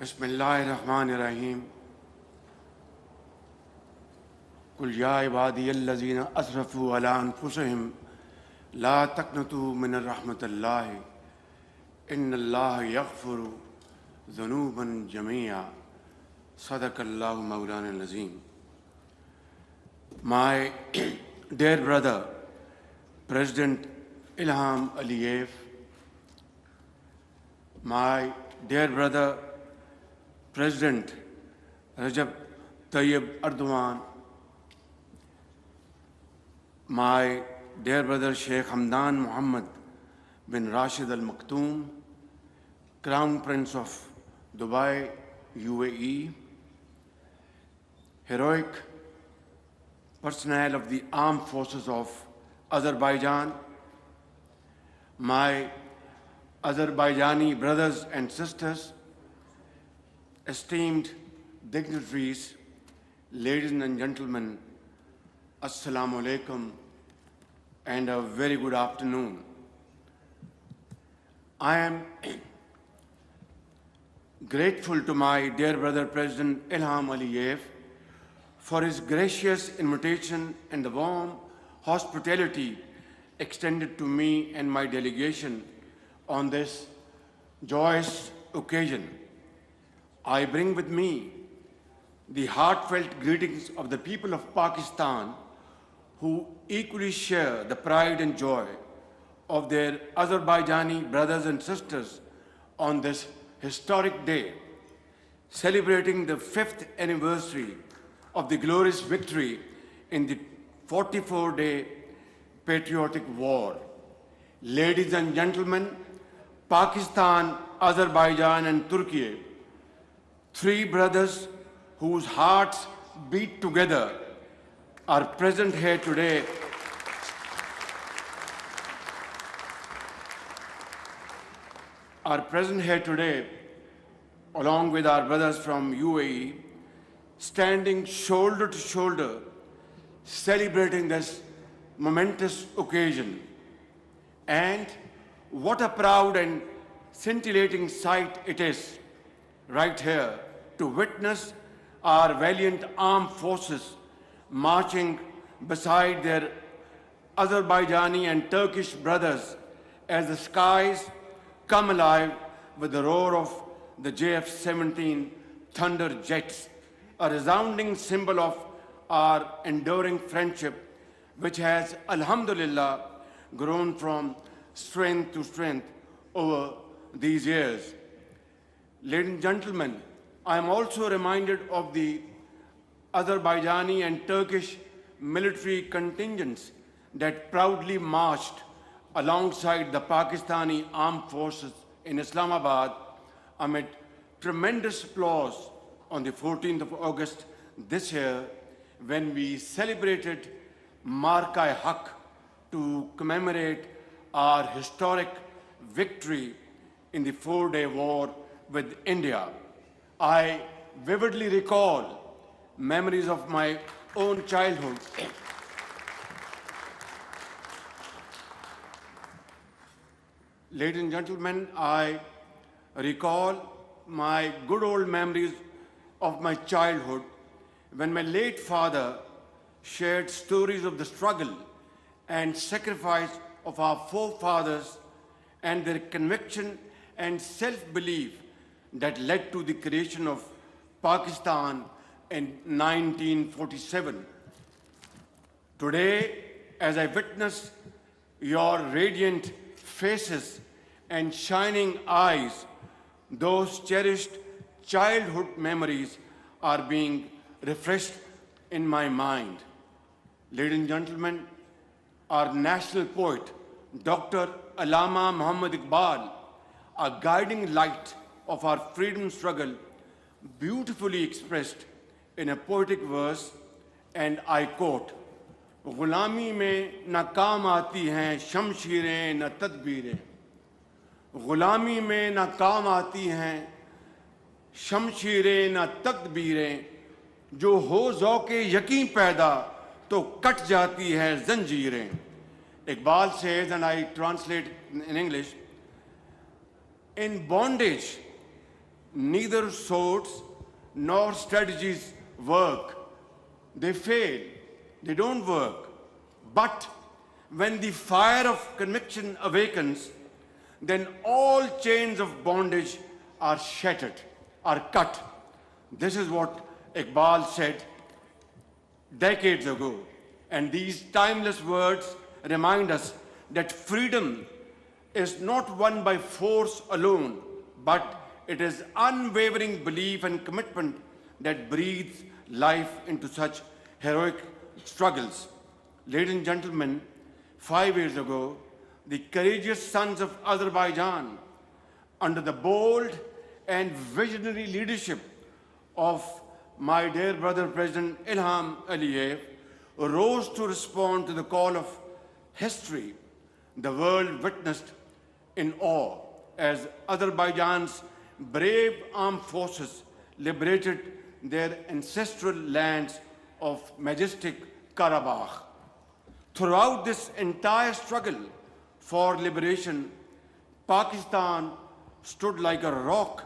بسم اللہ الرحمن الرحیم قل یا عبادی الذین اسرفوا علی انفسہم لا تقنطوا من رحمت اللہ ان اللہ یغفر ذنوبا جميعا صدق اللہ مولانا العظیم. My dear brother, President Ilham Aliyev, my dear brother, President Rajab Tayyip Erdogan, my dear brother Sheikh Hamdan Muhammad bin Rashid Al Maktoum, Crown Prince of Dubai, UAE, heroic personnel of the armed forces of Azerbaijan, my Azerbaijani brothers and sisters, esteemed dignitaries, ladies and gentlemen, Assalamu alaikum and a very good afternoon. I am grateful to my dear brother President Ilham Aliyev for his gracious invitation and the warm hospitality extended to me and my delegation on this joyous occasion. I bring with me the heartfelt greetings of the people of Pakistan who equally share the pride and joy of their Azerbaijani brothers and sisters on this historic day, celebrating the 5th anniversary of the glorious victory in the 44-day patriotic war. Ladies and gentlemen, Pakistan, Azerbaijan and Turkey, three brothers whose hearts beat together, are present here today along with our brothers from UAE, standing shoulder to shoulder, celebrating this momentous occasion. And what a proud and scintillating sight it is right here to witness our valiant armed forces marching beside their Azerbaijani and Turkish brothers as the skies come alive with the roar of the JF-17 Thunder jets, a resounding symbol of our enduring friendship, which has, alhamdulillah, grown from strength to strength over these years. Ladies and gentlemen, I am also reminded of the Azerbaijani and Turkish military contingents that proudly marched alongside the Pakistani armed forces in Islamabad amid tremendous applause on the 14th of August this year, when we celebrated Marka-e-Haq to commemorate our historic victory in the 4-day war with India. I vividly recall memories of my own childhood. Ladies and gentlemen, I recall my good old memories of my childhood when my late father shared stories of the struggle and sacrifice of our forefathers and their conviction and self-belief that led to the creation of Pakistan in 1947. Today, as I witness your radiant faces and shining eyes, those cherished childhood memories are being refreshed in my mind. Ladies and gentlemen, our national poet, Dr. Allama Muhammad Iqbal, a guiding light of our freedom struggle, beautifully expressed in a poetic verse, and I quote, "गुलामी में न काम आती हैं शमशीरें न तदबीरें, गुलामी में न काम आती हैं शमशीरें न तदबीरें, जो हो ज़ौक़े यकीन पैदा तो कट जाती है जंजीरें." Iqbal says, and I translate in English, in bondage neither swords nor strategies work. They fail. They don't work. But when the fire of conviction awakens, then all chains of bondage are shattered, are cut. This is what Iqbal said decades ago. And these timeless words remind us that freedom is not won by force alone, but it is unwavering belief and commitment that breathes life into such heroic struggles. Ladies and gentlemen, 5 years ago, the courageous sons of Azerbaijan, under the bold and visionary leadership of my dear brother President Ilham Aliyev, rose to respond to the call of history. The world witnessed in awe as Azerbaijan's brave armed forces liberated their ancestral lands of majestic Karabakh. Throughout this entire struggle for liberation, Pakistan stood like a rock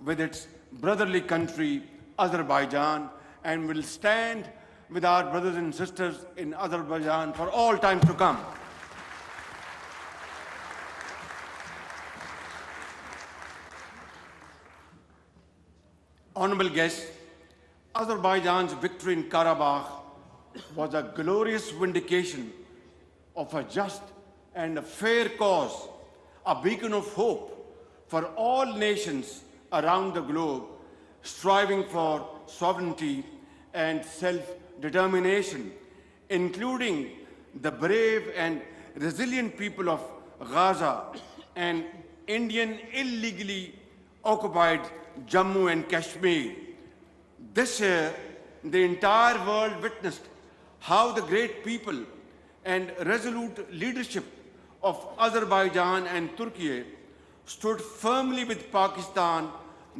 with its brotherly country, Azerbaijan, and will stand with our brothers and sisters in Azerbaijan for all time to come. Honorable guests, Azerbaijan's victory in Karabakh was a glorious vindication of a just and a fair cause, a beacon of hope for all nations around the globe striving for sovereignty and self-determination, including the brave and resilient people of Gaza and Indian illegally occupied Jammu and Kashmir. This year, the entire world witnessed how the great people and resolute leadership of Azerbaijan and Turkey stood firmly with Pakistan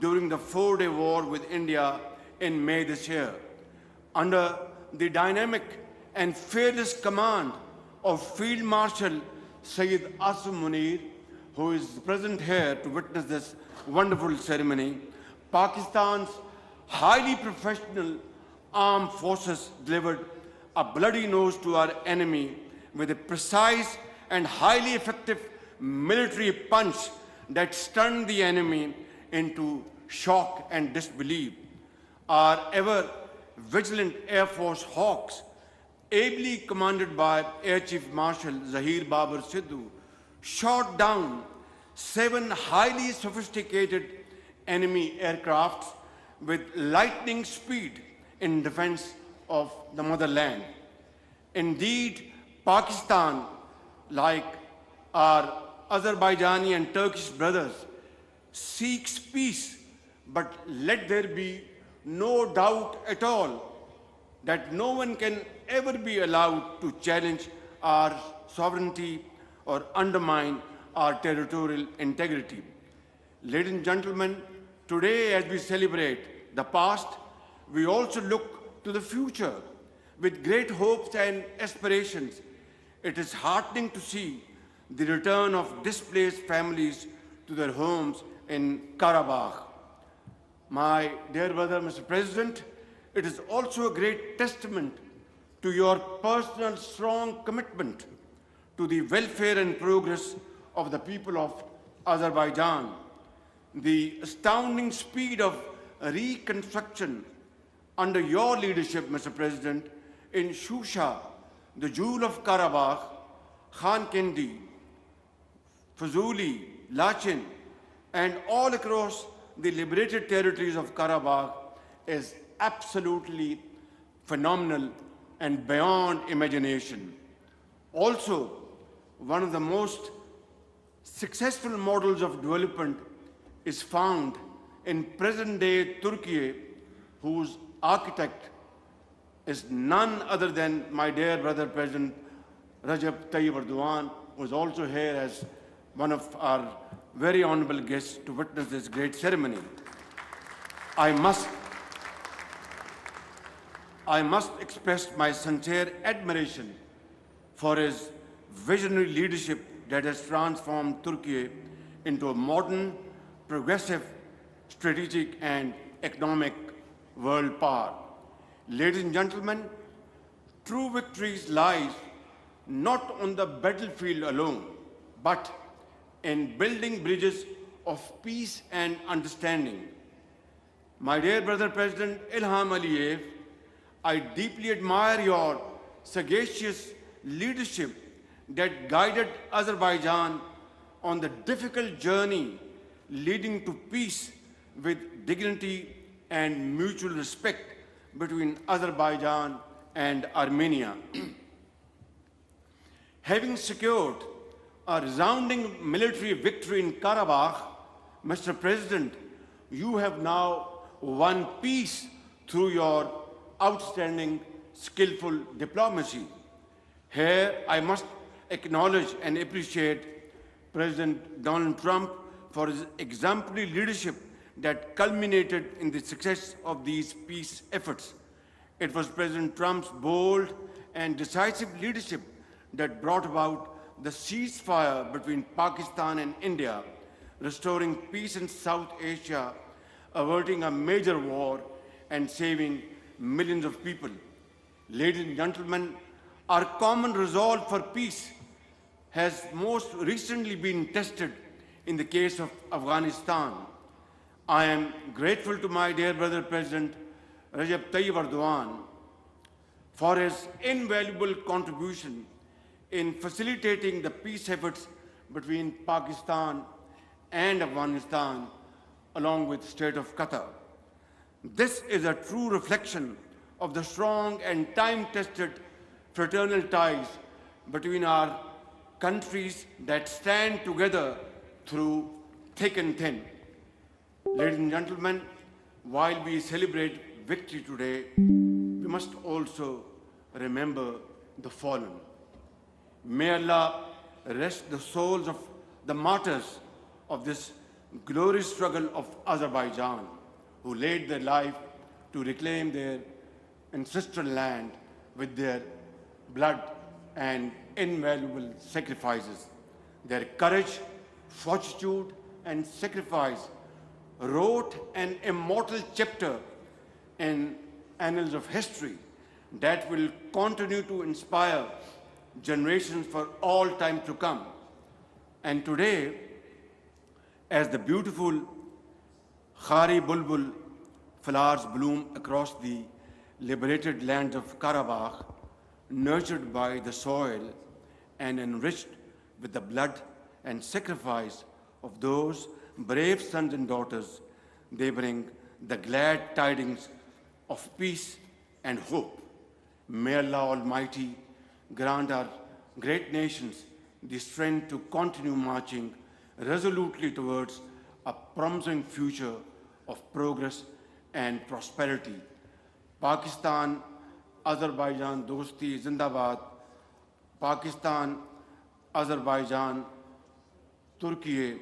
during the 4-day war with India in May this year. Under the dynamic and fearless command of Field Marshal Sayyid Asim Munir, who is present here to witness this wonderful ceremony, Pakistan's highly professional armed forces delivered a bloody nose to our enemy with a precise and highly effective military punch that stunned the enemy into shock and disbelief. Our ever vigilant Air Force Hawks, ably commanded by Air Chief Marshal Zahir Babar Sidhu, shot down 7 highly sophisticated enemy aircrafts with lightning speed in defense of the motherland. Indeed, Pakistan, like our Azerbaijani and Turkish brothers, seeks peace, but let there be no doubt at all that no one can ever be allowed to challenge our sovereignty or undermine our territorial integrity. Ladies and gentlemen, today as we celebrate the past, we also look to the future with great hopes and aspirations. It is heartening to see the return of displaced families to their homes in Karabakh. My dear brother, Mr. President, it is also a great testament to your personal strong commitment to the welfare and progress of the people of Azerbaijan. The astounding speed of reconstruction under your leadership, Mr. President, in Shusha, the jewel of Karabakh, Khan Kendi, Fuzuli, Lachin, and all across the liberated territories of Karabakh is absolutely phenomenal and beyond imagination. Also, one of the most successful models of development is found in present-day Turkey, whose architect is none other than my dear brother President Recep Tayyip Erdogan, who is also here as one of our very honorable guests to witness this great ceremony. I must express my sincere admiration for his visionary leadership that has transformed Turkey into a modern, progressive, strategic and economic world power. Ladies and gentlemen, true victories lies not on the battlefield alone, but in building bridges of peace and understanding. My dear brother President Ilham Aliyev, I deeply admire your sagacious leadership that guided Azerbaijan on the difficult journey leading to peace with dignity and mutual respect between Azerbaijan and Armenia. Having secured a resounding military victory in Karabakh, Mr. President, you have now won peace through your outstanding, skillful diplomacy. Here, I must acknowledge and appreciate President Donald Trump for his exemplary leadership that culminated in the success of these peace efforts. It was President Trump's bold and decisive leadership that brought about the ceasefire between Pakistan and India, restoring peace in South Asia, averting a major war, and saving millions of people. Ladies and gentlemen, our common resolve for peace has most recently been tested in the case of Afghanistan. I am grateful to my dear brother President Recep Tayyip Erdogan for his invaluable contribution in facilitating the peace efforts between Pakistan and Afghanistan, along with the state of Qatar. This is a true reflection of the strong and time-tested fraternal ties between our countries that stand together through thick and thin. Ladies and gentlemen, while we celebrate victory today, we must also remember the fallen. May Allah rest the souls of the martyrs of this glorious struggle of Azerbaijan, who laid their life to reclaim their ancestral land with their blood and invaluable sacrifices. Their courage, fortitude, and sacrifice wrote an immortal chapter in annals of history that will continue to inspire generations for all time to come. And today, as the beautiful Khari Bulbul flowers bloom across the liberated lands of Karabakh, nurtured by the soil and enriched with the blood and sacrifice of those brave sons and daughters, they bring the glad tidings of peace and hope. May Allah Almighty grant our great nations the strength to continue marching resolutely towards a promising future of progress and prosperity. Pakistan, Azerbaijan Dosti Zindabad. Pakistan, Azerbaijan, Turkey,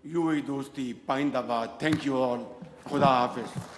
UAE Dosti Paindabad. Thank you all. Khuda Hafiz.